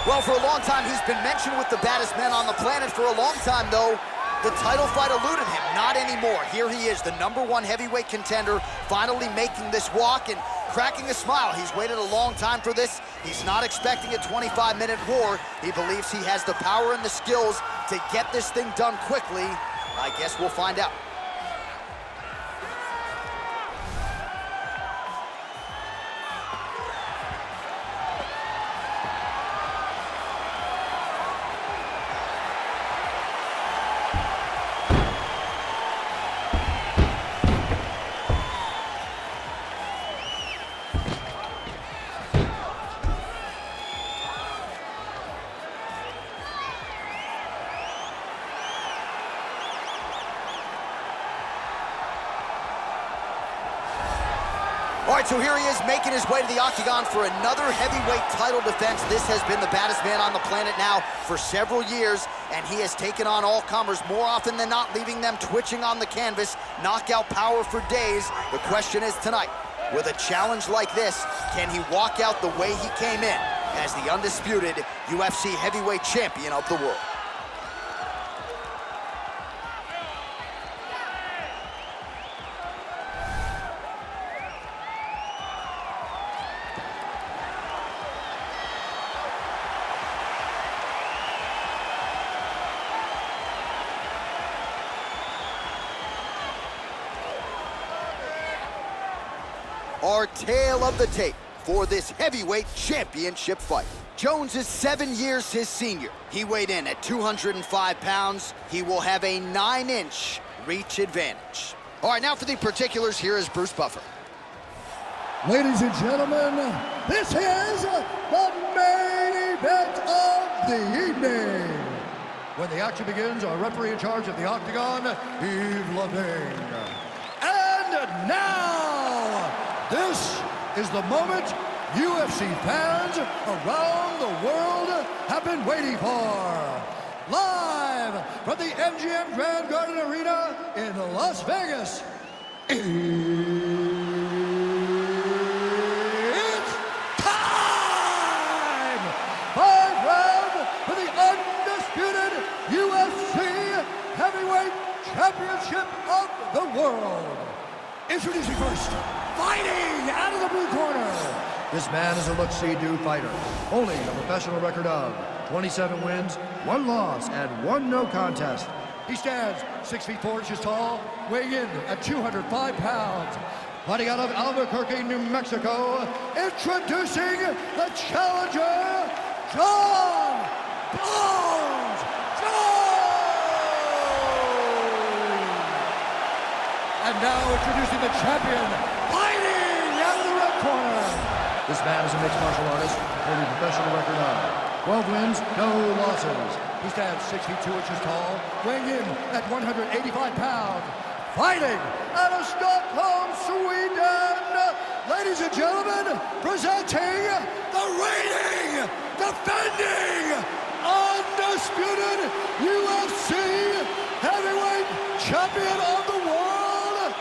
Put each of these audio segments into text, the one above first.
Well, for a long time, he's been mentioned with the baddest men on the planet. For a long time, though, the title fight eluded him. Not anymore. Here he is, the #1 heavyweight contender, finally making this walk and cracking a smile. He's waited a long time for this. He's not expecting a 25-minute war. He believes he has the power and the skills to get this thing done quickly. I guess we'll find out. All right, so here he is making his way to the octagon for another heavyweight title defense. This has been the baddest man on the planet now for several years, and he has taken on all comers more often than not, leaving them twitching on the canvas, knockout power for days. The question is tonight, with a challenge like this, can he walk out the way he came in as the undisputed UFC heavyweight champion of the world? Our tale of the tape for this heavyweight championship fight. Jones is 7 years his senior. He weighed in at 205 pounds. He will have a 9-inch reach advantage. All right, now for the particulars, here is Bruce Buffer. Ladies and gentlemen, this is the main event of the evening. When the action begins, our referee in charge of the octagon, Yves Levine. And now, this is the moment UFC fans around the world have been waiting for. Live from the MGM Grand Garden Arena in Las Vegas, it's time! 5 rounds for the undisputed UFC Heavyweight Championship of the world. Introducing first, fighting out of the blue corner. This man is a look-see-do fighter, holding a professional record of 27 wins, 1 loss, and 1 no contest. He stands 6 feet 4 inches tall, weighing in at 205 pounds. Fighting out of Albuquerque, New Mexico, introducing the challenger, John Bones Jones! And now introducing the champion, fighting out of the red corner. This man is a mixed martial artist, holding a professional record of 12 wins, no losses. He stands 6 feet 2 inches tall, weighing in at 185 pounds. Fighting out of Stockholm, Sweden, ladies and gentlemen, presenting the reigning, defending, undisputed UFC heavyweight champion of the world,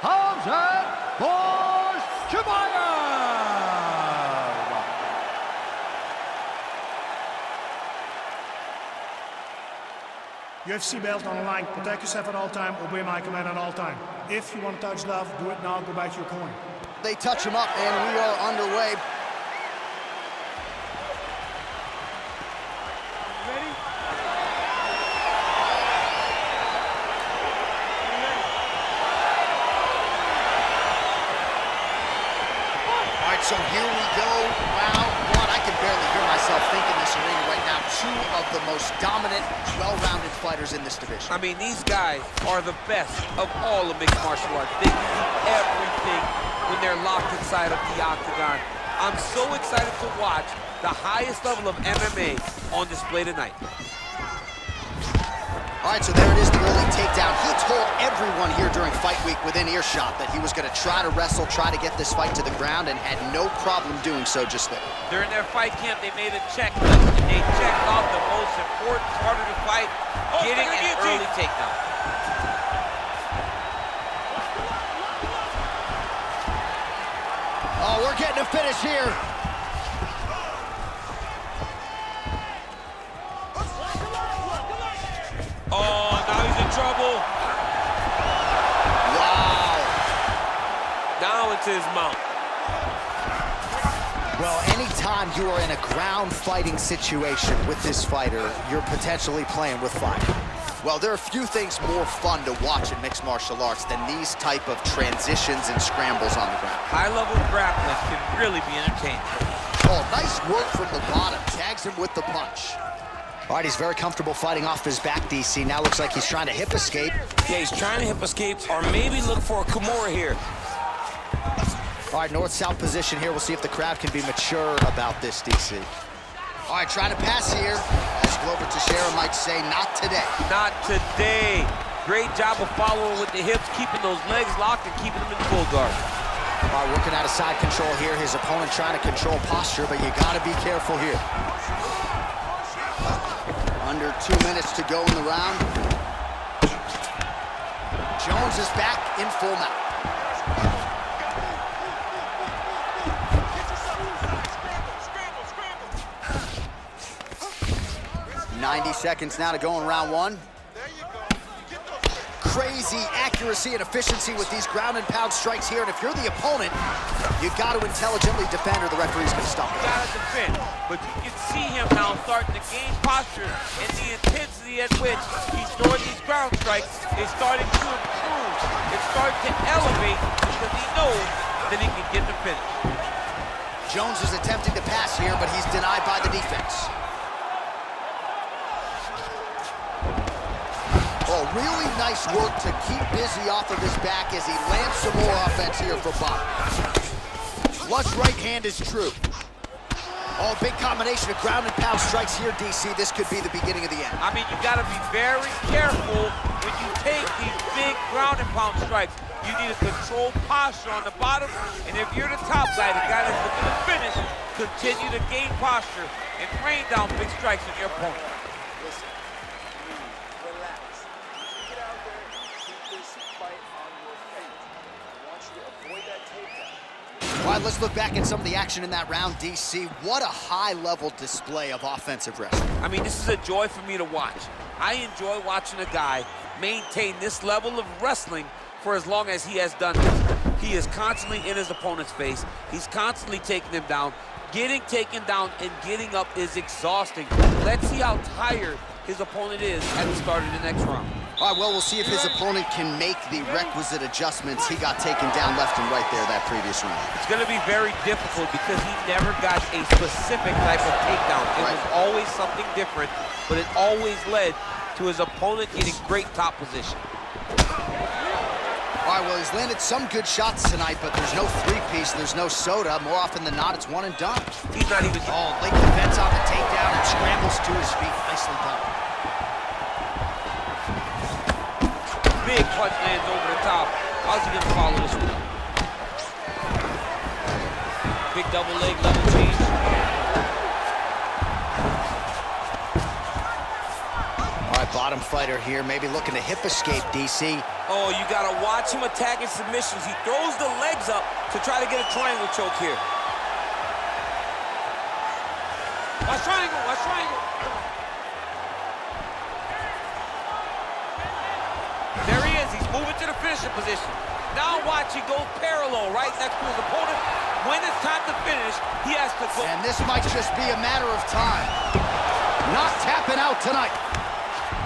Khamzat Chimaev. UFC belt on the line. Protect yourself at all time. Obey my command at all time. If you want to touch love, do it now. Go back to your corner. They touch him up, and we are underway. Ready? All right, so here we go. Round 1. I can barely hear myself think in this arena right now. 2 of the most dominant, well-rounded fighters in this division. I mean, these guys are the best of all of mixed martial arts. They can do everything when they're locked inside of the octagon. I'm so excited to watch the highest level of MMA on display tonight. All right, so there it is, the early takedown. He told everyone here during fight week within earshot that he was going to try to wrestle, try to get this fight to the ground, and had no problem doing so just there. During their fight camp, they made a checklist, and they checked off the most important part of the fight, getting an early takedown. Oh, we're getting a finish here. to his mount. Well, anytime you are in a ground fighting situation with this fighter, you're potentially playing with fire. Well, there are few things more fun to watch in mixed martial arts than these type of transitions and scrambles on the ground. High-level grappling can really be entertaining. Oh, nice work from the bottom. Tags him with the punch. All right, he's very comfortable fighting off his back, DC. Now looks like he's trying to hip escape. Yeah, he's trying to hip escape or maybe look for a Kimura here. All right, north-south position here. We'll see if the crowd can be mature about this, DC. All right, trying to pass here. As Glover Teixeira might say, not today. Not today. Great job of following with the hips, keeping those legs locked and keeping them in full guard. All right, working out of side control here. His opponent trying to control posture, but you got to be careful here. Under 2 minutes to go in the round. Jones is back in full mount. 90 seconds now to go in round one. Crazy accuracy and efficiency with these ground and pound strikes here. And if you're the opponent, you got to intelligently defend or the referee's going to stop it. Got to defend, but you can see him now starting to gain posture, and the intensity at which he's throwing these ground strikes is starting to improve. It's starting to elevate because he knows that he can get the finish. Jones is attempting to pass here, but he's denied by the defense. Oh, really nice work to keep busy off of his back as he lands some more offense here for Bob. Flush right hand is true. Oh, big combination of ground and pound strikes here, DC. This could be the beginning of the end. I mean, you got to be very careful when you take these big ground and pound strikes. You need a controlled posture on the bottom, and if you're the top guy, the guy that's looking to finish, continue to gain posture and rain down big strikes on your opponent. All right, let's look back at some of the action in that round, DC. What a high-level display of offensive wrestling. I mean, this is a joy for me to watch. I enjoy watching a guy maintain this level of wrestling for as long as he has done this. He is constantly in his opponent's face. He's constantly taking him down. Getting taken down and getting up is exhausting. Let's see how tired his opponent is at the start of the next round. All right, well, we'll see if his opponent can make the requisite adjustments. He got taken down left and right there that previous round. It's going to be very difficult because he never got a specific type of takedown. It was always something different, but it always led to his opponent getting great top position. All right, well, he's landed some good shots tonight, but there's no three-piece, there's no soda. More often than not, it's one and done. He's not even... Oh, late defense on the takedown and scrambles to his feet. Nicely done. Big punch lands over the top. How's he gonna follow this one? Big double leg level change. All right, bottom fighter here, maybe looking to hip escape, DC. Oh, you gotta watch him attacking submissions. He throws the legs up to try to get a triangle choke here. Watch triangle, watch triangle. There he is, he's moving to the finishing position. Now watch, he goes parallel right next to his opponent. When it's time to finish, he has to go. And this might just be a matter of time. Not tapping out tonight.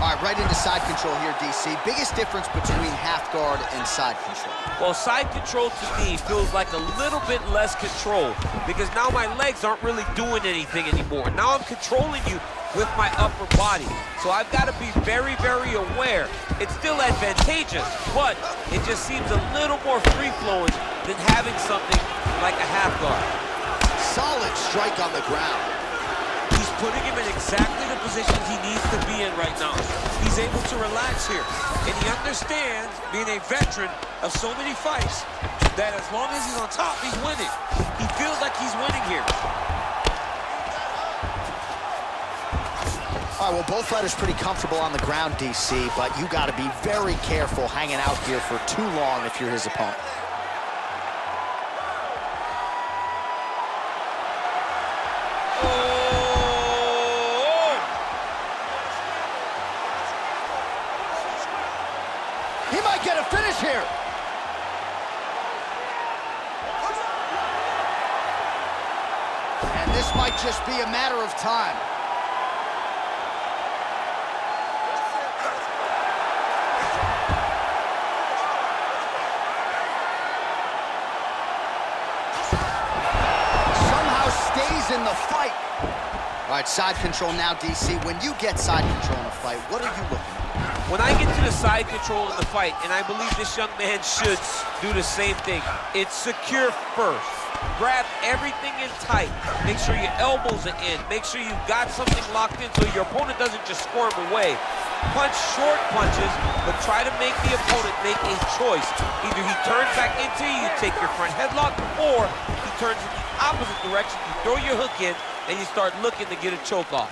All right, right into side control here, DC. Biggest difference between half guard and side control? Well, side control to me feels like a little bit less control because now my legs aren't really doing anything anymore. Now I'm controlling you with my upper body. So I've got to be very, very aware. It's still advantageous, but it just seems a little more free-flowing than having something like a half guard. Solid strike on the ground. He's putting him in exactly the positions he needs to be in right now. He's able to relax here. And he understands, being a veteran of so many fights, that as long as he's on top, he's winning. He feels like he's winning here. All right, well, both fighters pretty comfortable on the ground, DC, but you got to be very careful hanging out here for too long if you're his opponent. He might get a finish here. this might just be a matter of time. Somehow stays in the fight. All right, side control now, DC. When you get side control in a fight, what are you looking at? When I get to the side control in the fight, and I believe this young man should do the same thing, it's secure first. Grab everything in tight. Make sure your elbows are in. Make sure you've got something locked in so your opponent doesn't just squirm away. Punch short punches, but try to make the opponent make a choice. Either he turns back into you, you take your front headlock, or he turns in the opposite direction, you throw your hook in, and you start looking to get a choke off.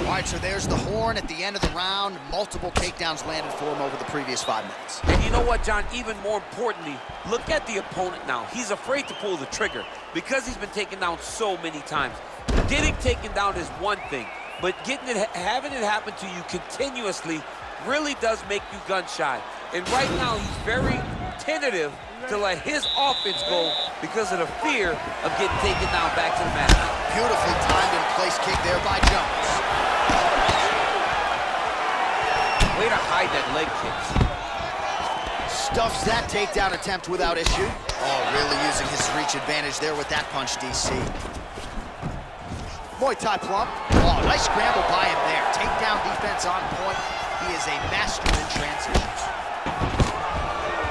All right, so there's the horn at the end of the round. Multiple takedowns landed for him over the previous 5 minutes. And you know what, John? Even more importantly, look at the opponent now. He's afraid to pull the trigger because he's been taken down so many times. Getting taken down is one thing, but having it happen to you continuously really does make you gun-shy. And right now, he's very tentative to let his offense go because of the fear of getting taken down back to the mat. Beautifully timed and place kick there by Jones. Way to hide that leg kick. Stuffs that takedown attempt without issue. Oh, really using his reach advantage there with that punch, DC. Muay Thai plump. Oh, nice scramble by him there. Takedown defense on point. He is a master in transitions.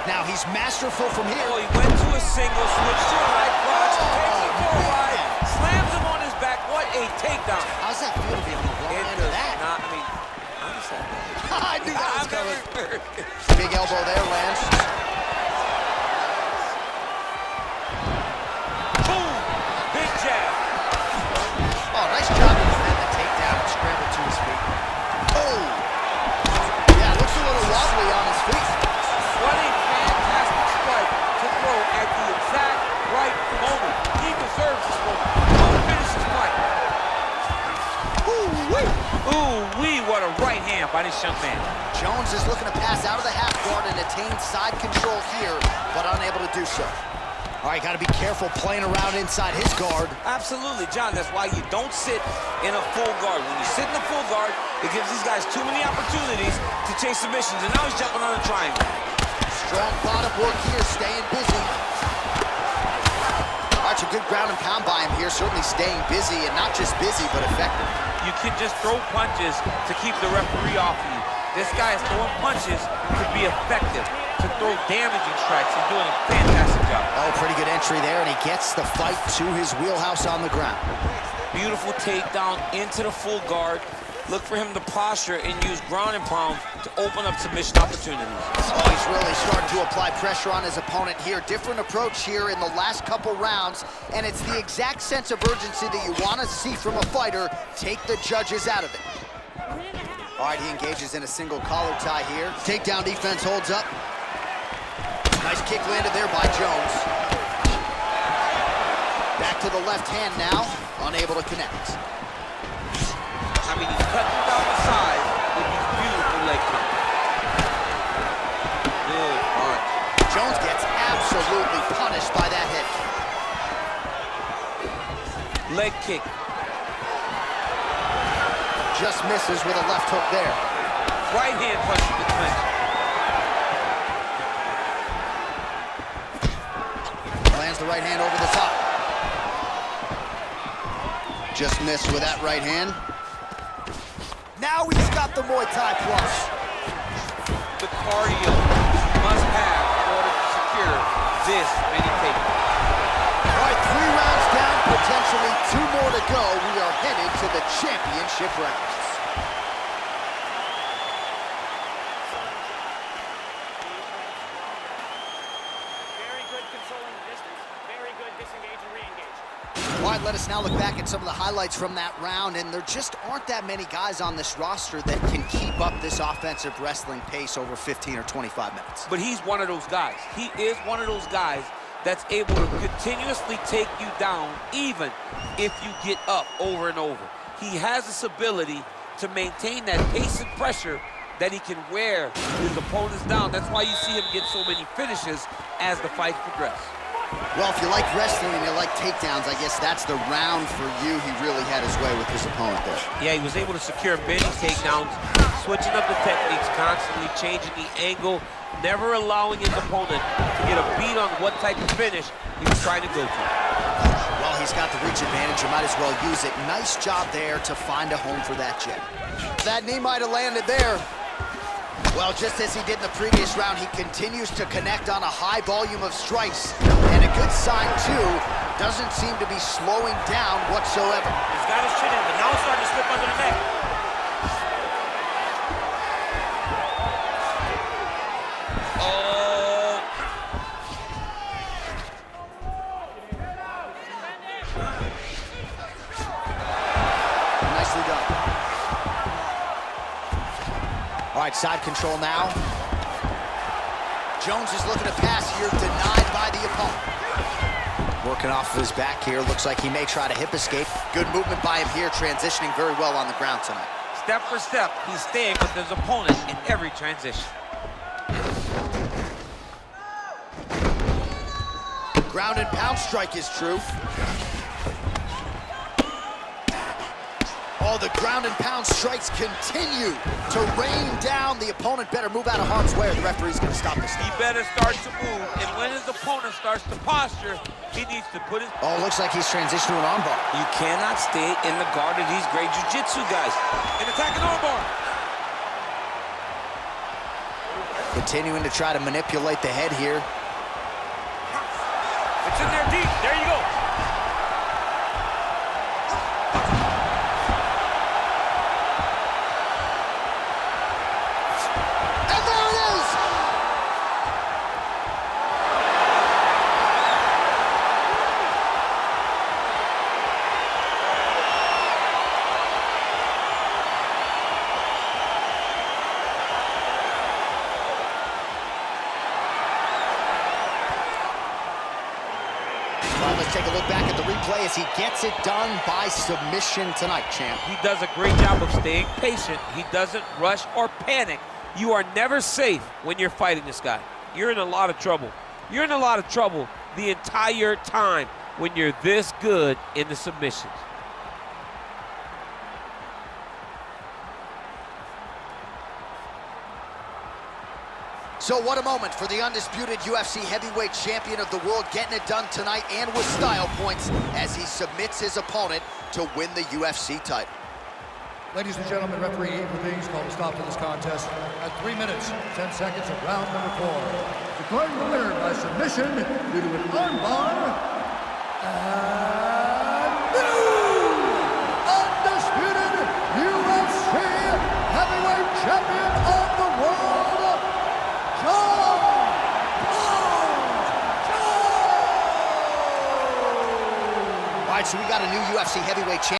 Now he's masterful from here. Oh, he went to a single, switched to a right crotch, takes him for a ride, slams him on his back. What a takedown. How's that feel to be on the wrong end of that? I understand. I knew that was coming. Big elbow there, lands. Boom! Big jab. Oh, nice job to defend the takedown and scramble to his feet. Oh! Yeah, looks a little wobbly on his feet. What a fantastic strike to throw at the exact right moment. He deserves this moment. Don't finish his fight. Ooh-wee! Ooh-wee, what a right hand by this young man. Jones is looking to pass out of the half guard and attain side control here, but unable to do so. All right, got to be careful playing around inside his guard. Absolutely, John. That's why you don't sit in a full guard. When you sit in a full guard, it gives these guys too many opportunities to chase submissions, and now he's jumping on a triangle. Strong bottom work here, staying busy. All right, a good ground and pound by him here, certainly staying busy, and not just busy, but effective. You can just throw punches to keep the referee off of you. This guy is throwing punches to be effective, to throw damaging strikes. He's doing a fantastic job. Oh, pretty good entry there, and he gets the fight to his wheelhouse on the ground. Beautiful takedown into the full guard. Look for him to posture and use ground and pound to open up submission opportunities. Oh, he's really starting to apply pressure on his opponent here. Different approach here in the last couple rounds, and it's the exact sense of urgency that you want to see from a fighter. Take the judges out of it. All right, he engages in a single collar tie here. Takedown defense holds up. Nice kick landed there by Jones. Back to the left hand now, unable to connect. I mean, he's cutting down the side with these beautiful leg kicks. Good punch. Jones gets absolutely punished by that hit. Leg kick. Just misses with a left hook there. Right hand punch to the clinch. Lands the right hand over the top. Just missed with that right hand. Now he's got the Muay Thai plus. The cardio you must have in order to secure this many takedowns. All right, 3 rounds down, potentially 2 more to go. We are headed to the championship rounds. Very good controlling the distance, very good disengage and re-engage. All right, let us now look back at some of the highlights from that round, and there just aren't that many guys on this roster that can keep up this offensive wrestling pace over 15 or 25 minutes. But he's one of those guys. He is one of those guys that's able to continuously take you down even if you get up over and over. He has this ability to maintain that pace and pressure that he can wear his opponents down. That's why you see him get so many finishes as the fights progress. Well, if you like wrestling and you like takedowns, I guess that's the round for you. He really had his way with his opponent there. Yeah, he was able to secure many takedowns, switching up the techniques constantly, changing the angle, never allowing his opponent to get a beat on what type of finish he was trying to go to. Well, he's got the reach advantage. You might as well use it. Nice job there to find a home for that jab. That knee might have landed there. Well, just as he did in the previous round, he continues to connect on a high volume of strikes. And a good sign, too, doesn't seem to be slowing down whatsoever. He's got his chin in, but now it's starting to slip under the neck. Oh. Nicely done. All right, side control now. Jones is looking to pass here, denied by the opponent. Working off of his back here. Looks like he may try to hip escape. Good movement by him here, transitioning very well on the ground tonight. Step for step, he's staying with his opponent in every transition. Ground and pound strike is true. Oh, the ground and pound strikes continue to rain down. The opponent better move out of harm's way or the referee's going to stop this. He better start to move, and when his opponent starts to posture, he needs to put his... Oh, looks like he's transitioning to an armbar. You cannot stay in the guard of these great jiu-jitsu guys. An attacking armbar. Continuing to try to manipulate the head here. It's in there deep. There you go. And there it is! Let's take a look back at the replay as he gets it done by submission tonight, champ. He does a great job of staying patient. He doesn't rush or panic. You are never safe when you're fighting this guy. You're in a lot of trouble. You're in a lot of trouble the entire time when you're this good in the submissions. So what a moment for the undisputed UFC heavyweight champion of the world, getting it done tonight and with style points as he submits his opponent to win the UFC title. Ladies and gentlemen, referee Ian Levine called a stop to this contest at 3 minutes, 10 seconds of round number 4. Declaring the winner by submission due to an armbar, and new undisputed UFC heavyweight champion of the world, John. All right, so we got a new UFC heavyweight champion.